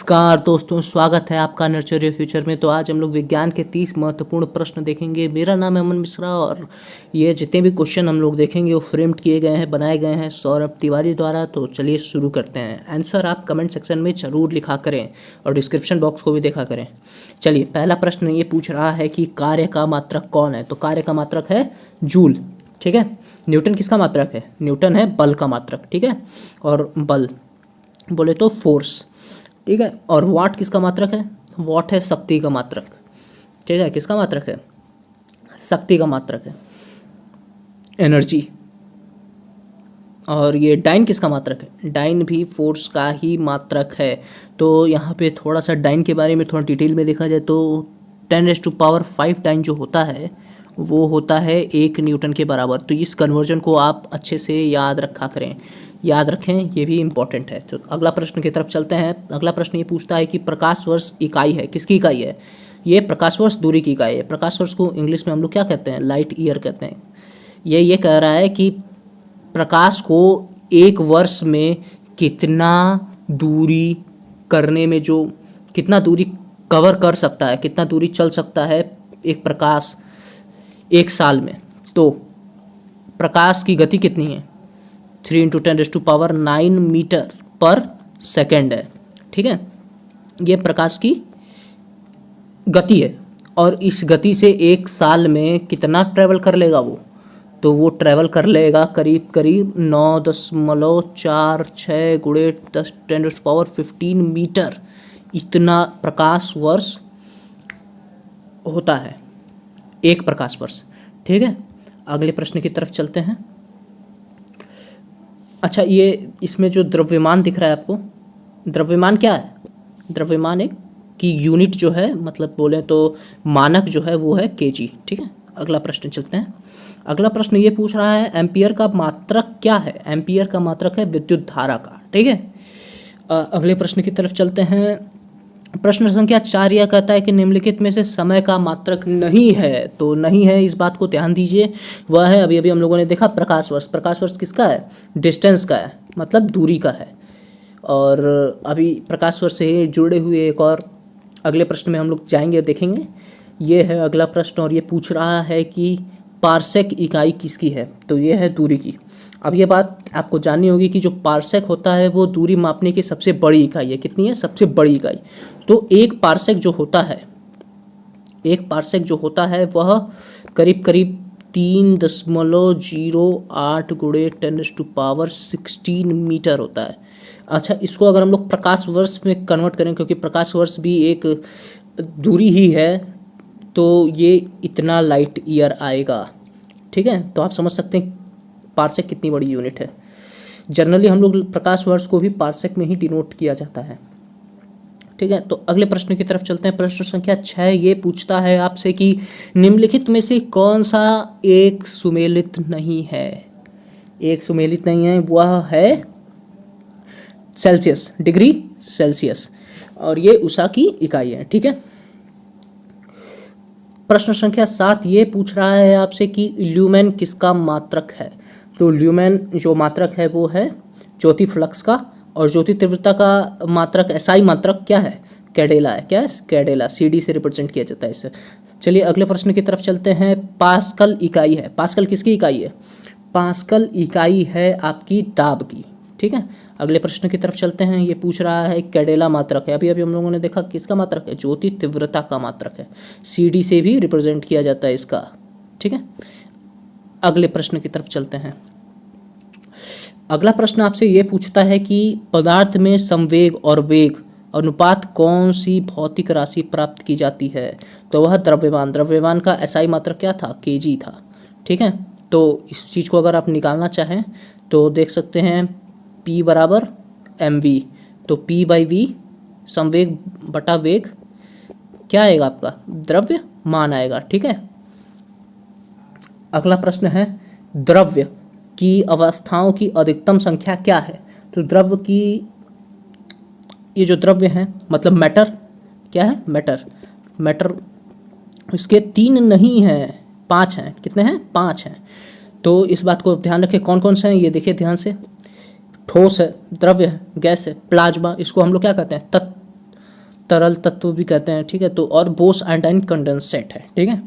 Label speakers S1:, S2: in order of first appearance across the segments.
S1: नमस्कार दोस्तों, स्वागत है आपका नर्चर योर फ्यूचर में। तो आज हम लोग विज्ञान के 30 महत्वपूर्ण प्रश्न देखेंगे। मेरा नाम है अमन मिश्रा और ये जितने भी क्वेश्चन हम लोग देखेंगे वो फ्रेम्ड किए गए हैं, बनाए गए हैं सौरभ तिवारी द्वारा। तो चलिए शुरू करते हैं। आंसर आप कमेंट सेक्शन में जरूर लिखा करें और डिस्क्रिप्शन बॉक्स को भी देखा करें। चलिए, पहला प्रश्न ये पूछ रहा है कि कार्य का मात्रक कौन है। तो कार्य का मात्रक है जूल। ठीक है। न्यूटन किसका मात्रक है? न्यूटन है बल का मात्रक। ठीक है। और बल बोले तो फोर्स। ठीक है। और वाट किसका मात्रक है? वाट है शक्ति का मात्रक। ठीक है। किसका मात्रक है? शक्ति का मात्रक है, एनर्जी। और ये डाइन किसका मात्रक है? डाइन भी फोर्स का ही मात्रक है। तो यहाँ पे थोड़ा सा डाइन के बारे में थोड़ा डिटेल में देखा जाए तो 10⁵ डाइन जो होता है वो होता है 1 न्यूटन के बराबर। तो इस कन्वर्जन को आप अच्छे से याद रखा करें, याद रखें, ये भी इम्पॉर्टेंट है। तो अगला प्रश्न की तरफ चलते हैं। अगला प्रश्न ये पूछता है कि प्रकाश वर्ष इकाई है, किसकी इकाई है? ये प्रकाश वर्ष दूरी की इकाई है। प्रकाश वर्ष को इंग्लिश में हम लोग क्या कहते हैं? लाइट ईयर कहते हैं। ये कह रहा है कि प्रकाश को एक वर्ष में कितना दूरी करने में जो कितना दूरी कवर कर सकता है, कितना दूरी चल सकता है एक प्रकाश एक साल में। तो प्रकाश की गति कितनी है? 3 × 10⁹ मीटर पर सेकेंड है। ठीक है। ये प्रकाश की गति है और इस गति से एक साल में कितना ट्रेवल कर लेगा वो? तो वो ट्रेवल कर लेगा करीब करीब 9.46 × 10⁻15 मीटर। इतना प्रकाश वर्ष होता है, एक प्रकाश वर्ष। ठीक है। अगले प्रश्न की तरफ चलते हैं। अच्छा, ये इसमें जो द्रव्यमान दिख रहा है आपको, द्रव्यमान क्या है? द्रव्यमान एक की यूनिट जो है, मतलब बोले तो मानक जो है वो है केजी। ठीक है। अगला प्रश्न चलते हैं। अगला प्रश्न ये पूछ रहा है एम्पियर का मात्रक क्या है? एम्पियर का मात्रक है विद्युत धारा का। ठीक है। अगले प्रश्न की तरफ चलते हैं। प्रश्न संख्या 4 यह कहता है कि निम्नलिखित में से समय का मात्रक नहीं है। तो नहीं है, इस बात को ध्यान दीजिए। वह है, अभी अभी हम लोगों ने देखा, प्रकाश वर्ष। प्रकाश वर्ष किसका है? डिस्टेंस का है, मतलब दूरी का है। और अभी प्रकाश वर्ष से जुड़े हुए एक और अगले प्रश्न में हम लोग जाएंगे और देखेंगे। ये है अगला प्रश्न और ये पूछ रहा है कि पारसेक इकाई किसकी है? तो ये है दूरी की। अब ये बात आपको जाननी होगी कि जो पारसेक होता है वो दूरी मापने की सबसे बड़ी इकाई है। कितनी है? सबसे बड़ी इकाई। तो एक पारसेक जो होता है, एक पारसेक जो होता है वह करीब करीब 3.08 × 10⁻16 मीटर होता है। अच्छा, इसको अगर हम लोग प्रकाश वर्ष में कन्वर्ट करें, क्योंकि प्रकाश वर्ष भी एक दूरी ही है, तो ये इतना लाइट ईयर आएगा। ठीक है। तो आप समझ सकते हैं पारसेक कितनी बड़ी यूनिट है। जनरली हम लोग प्रकाश वर्ष को भी पारसेक में ही डिनोट किया जाता है। ठीक है। तो अगले प्रश्न की तरफ चलते हैं। प्रश्न संख्या 6 ये पूछता है आपसे कि निम्नलिखित में से कौन सा एक सुमेलित नहीं है? एक सुमेलित नहीं है, वह है सेल्सियस, डिग्री सेल्सियस। और ये उषा की इकाई है। ठीक है। प्रश्न संख्या 7 ये पूछ रहा है आपसे कि ल्यूमेन किसका मात्रक है? तो ल्यूमेन जो मात्रक है वो है ज्योति फ्लक्स का। और ज्योति तीव्रता का मात्रक, एसआई मात्रक क्या है? कैडेला है। क्या है? कैडेला। सीडी से रिप्रेजेंट किया जाता है इससे। चलिए अगले प्रश्न की तरफ चलते हैं। पास्कल इकाई है। पास्कल किसकी इकाई है? पास्कल इकाई है आपकी दाब की। ठीक है। अगले प्रश्न की तरफ चलते हैं। ये पूछ रहा है कैडेला मात्रक है। अभी अभी हम लोगों ने देखा किसका मात्रक है? ज्योति तीव्रता का मात्रक है। सीडी से भी रिप्रेजेंट किया जाता है इसका। ठीक है। अगले प्रश्न की तरफ चलते हैं। अगला प्रश्न आपसे ये पूछता है कि पदार्थ में संवेग और वेग अनुपात कौन सी भौतिक राशि प्राप्त की जाती है? तो वह द्रव्यमान। द्रव्यमान का एसआई मात्रक क्या था? केजी था। ठीक है। तो इस चीज़ को अगर आप निकालना चाहें तो देख सकते हैं P बराबर mv। तो P/v संवेग बटा वेग क्या आएगा आपका? द्रव्यमान आएगा। ठीक है। अगला प्रश्न है द्रव्य की अवस्थाओं की अधिकतम संख्या क्या है? तो द्रव्य की, ये जो द्रव्य है मतलब मैटर, क्या है? मैटर। मैटर इसके 3 नहीं हैं, 5 हैं। कितने हैं? 5 हैं। तो इस बात को ध्यान रखें। कौन कौन से हैं ये देखिए ध्यान से। ठोस है, द्रव्य है, गैस है, प्लाज्मा, इसको हम लोग क्या कहते हैं? तरल तत्व भी कहते हैं, ठीक है। तो और बोस आयोडाइन कंडेंसेट है, ठीक है।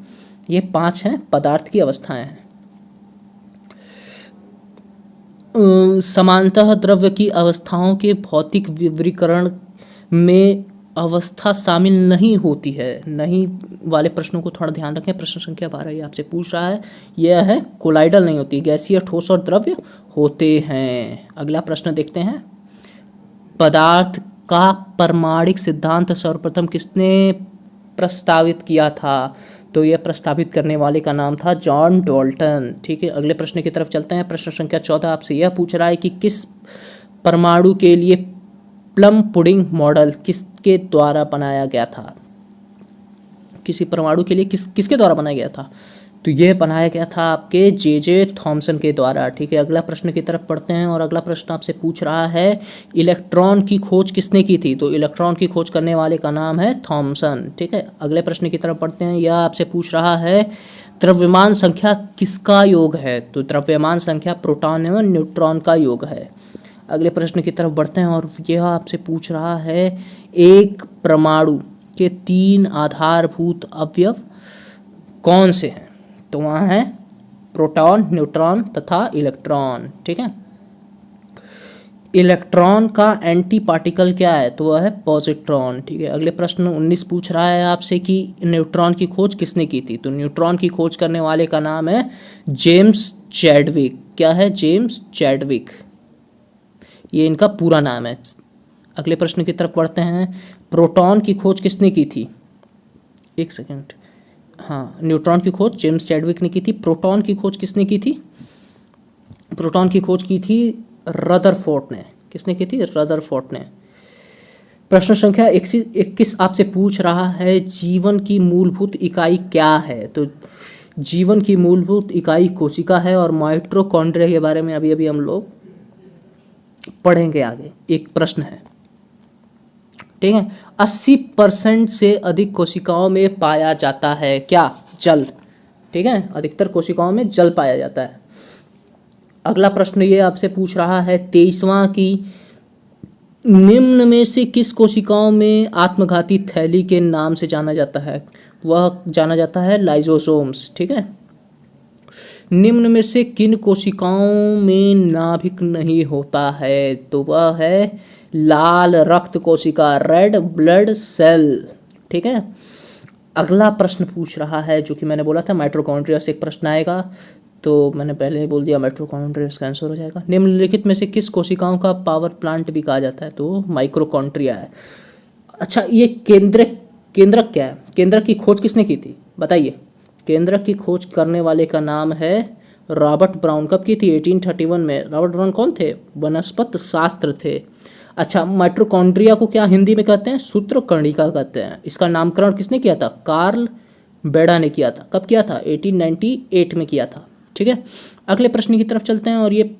S1: ये 5 हैं पदार्थ की अवस्थाएं हैं। समानतः द्रव्य की अवस्थाओं के भौतिक विवरीकरण में अवस्था शामिल नहीं होती है। नहीं वाले प्रश्नों को थोड़ा ध्यान रखें। प्रश्न संख्या 12 ये आपसे पूछ रहा है, यह है कोलाइडल नहीं होती, गैसीय, ठोस और द्रव्य होते हैं। अगला प्रश्न देखते हैं। पदार्थ का परमाणिक सिद्धांत सर्वप्रथम किसने प्रस्तावित किया था? तो यह प्रस्तावित करने वाले का नाम था जॉन डाल्टन, ठीक है। अगले प्रश्न की तरफ चलते हैं। प्रश्न संख्या 14 आपसे यह पूछ रहा है कि किस परमाणु के लिए प्लम पुडिंग मॉडल किसके द्वारा बनाया गया था? किसी परमाणु के लिए किसके द्वारा बनाया गया था? तो यह बनाया गया था आपके जे थॉमसन के द्वारा, ठीक है। अगला प्रश्न की तरफ पढ़ते हैं और अगला प्रश्न आपसे पूछ रहा है इलेक्ट्रॉन की खोज किसने की थी? तो इलेक्ट्रॉन की खोज करने वाले का नाम है थॉमसन, ठीक है। अगले प्रश्न की तरफ पढ़ते हैं। यह आपसे पूछ रहा है द्रव्यमान संख्या किसका योग है? तो द्रव्यमान संख्या प्रोटॉन एवं न्यूट्रॉन का योग है। अगले प्रश्न की तरफ बढ़ते हैं और यह आपसे पूछ रहा है एक परमाणु के 3 आधारभूत अवयव कौन से हैं? तो वहाँ है प्रोटॉन, न्यूट्रॉन तथा इलेक्ट्रॉन, ठीक है। इलेक्ट्रॉन का एंटी पार्टिकल क्या है? तो वह है पॉजिट्रॉन, ठीक है। अगले प्रश्न 19 पूछ रहा है आपसे कि न्यूट्रॉन की खोज किसने की थी? तो न्यूट्रॉन की खोज करने वाले का नाम है जेम्स चैडविक। क्या है? जेम्स चैडविक, ये इनका पूरा नाम है। अगले प्रश्न की तरफ बढ़ते हैं। प्रोटॉन की खोज किसने की थी? एक सेकेंड, हाँ, न्यूट्रॉन की खोज जेम्स चैडविक ने की थी। प्रोटॉन की खोज किसने की थी? प्रोटॉन की खोज की थी रदरफोर्ड ने। किसने की थी? रदरफोर्ड ने। प्रश्न संख्या 21 आपसे पूछ रहा है जीवन की मूलभूत इकाई क्या है? तो जीवन की मूलभूत इकाई कोशिका है और माइटोकॉन्ड्रिया के बारे में अभी अभी हम लोग पढ़ेंगे आगे। एक प्रश्न है, ठीक है। 80% से अधिक कोशिकाओं में पाया जाता है क्या? जल, ठीक है। अधिकतर कोशिकाओं में जल पाया जाता है। अगला प्रश्न ये आपसे पूछ रहा है 23वां की निम्न में से किस कोशिकाओं में आत्मघाती थैली के नाम से जाना जाता है? वह जाना जाता है लाइसोसोम्स, ठीक है। निम्न में से किन कोशिकाओं में नाभिक नहीं होता है? तो वह है लाल रक्त कोशिका, रेड ब्लड सेल, ठीक है। अगला प्रश्न पूछ रहा है जो कि मैंने बोला था माइटोकॉन्ड्रिया से एक प्रश्न आएगा, तो मैंने पहले ही बोल दिया माइटोकॉन्ड्रिया इसका आंसर हो जाएगा। निम्नलिखित में से किस कोशिकाओं का पावर प्लांट भी कहा जाता है? तो माइटोकॉन्ड्रिया है। अच्छा, ये केंद्रक क्या है? केंद्रक की खोज किसने की थी बताइए? केंद्रक की खोज करने वाले का नाम है रॉबर्ट ब्राउन। कब की थी? 1831 में। रॉबर्ट ब्राउन कौन थे? वनस्पति शास्त्र थे। अच्छा, माइटोकॉन्ड्रिया को क्या हिंदी में कहते हैं? सूत्रकर्णिका कहते हैं। इसका नामकरण किसने किया था? कार्ल बेडा ने किया था। कब किया था? 1898 में किया था, ठीक है। अगले प्रश्न की तरफ चलते हैं और ये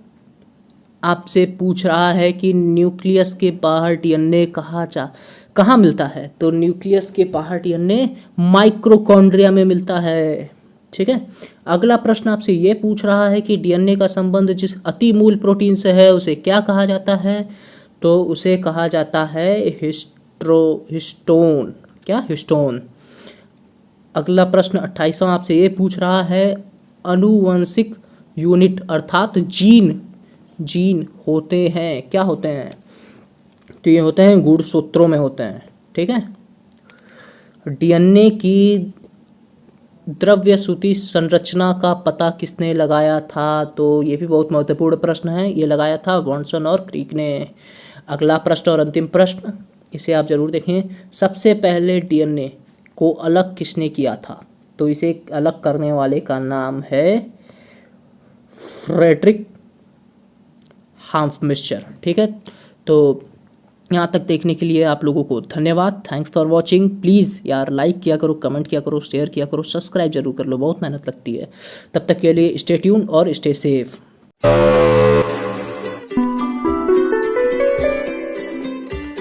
S1: आपसे पूछ रहा है कि न्यूक्लियस के बाहर डीएनए कहाँ मिलता है? तो न्यूक्लियस के बाहर डीएनए माइटोकॉन्ड्रिया में मिलता है, ठीक है। अगला प्रश्न आपसे ये पूछ रहा है कि डीएनए का संबंध जिस अति मूल प्रोटीन से है उसे क्या कहा जाता है? तो उसे कहा जाता है हिस्टोन। क्या? हिस्टोन। अगला प्रश्न 28वां आपसे ये पूछ रहा है आनुवंशिक यूनिट अर्थात जीन होते हैं, क्या होते हैं? तो ये होते हैं गुणसूत्रों में होते हैं, ठीक है। डीएनए की द्रव्यसूत्री संरचना का पता किसने लगाया था? तो ये भी बहुत महत्वपूर्ण प्रश्न है। ये लगाया था वॉटसन और क्रिक ने। अगला प्रश्न और अंतिम प्रश्न, इसे आप जरूर देखें। सबसे पहले डीएनए को अलग किसने किया था? तो इसे अलग करने वाले का नाम है फ्रेडरिक हाफमैचर, ठीक है। तो यहाँ तक देखने के लिए आप लोगों को धन्यवाद। Thanks for watching. प्लीज़ यार लाइक किया करो, कमेंट किया करो, शेयर किया करो, सब्सक्राइब जरूर कर लो, बहुत मेहनत लगती है। तब तक के लिए स्टे ट्यून और स्टे सेफ।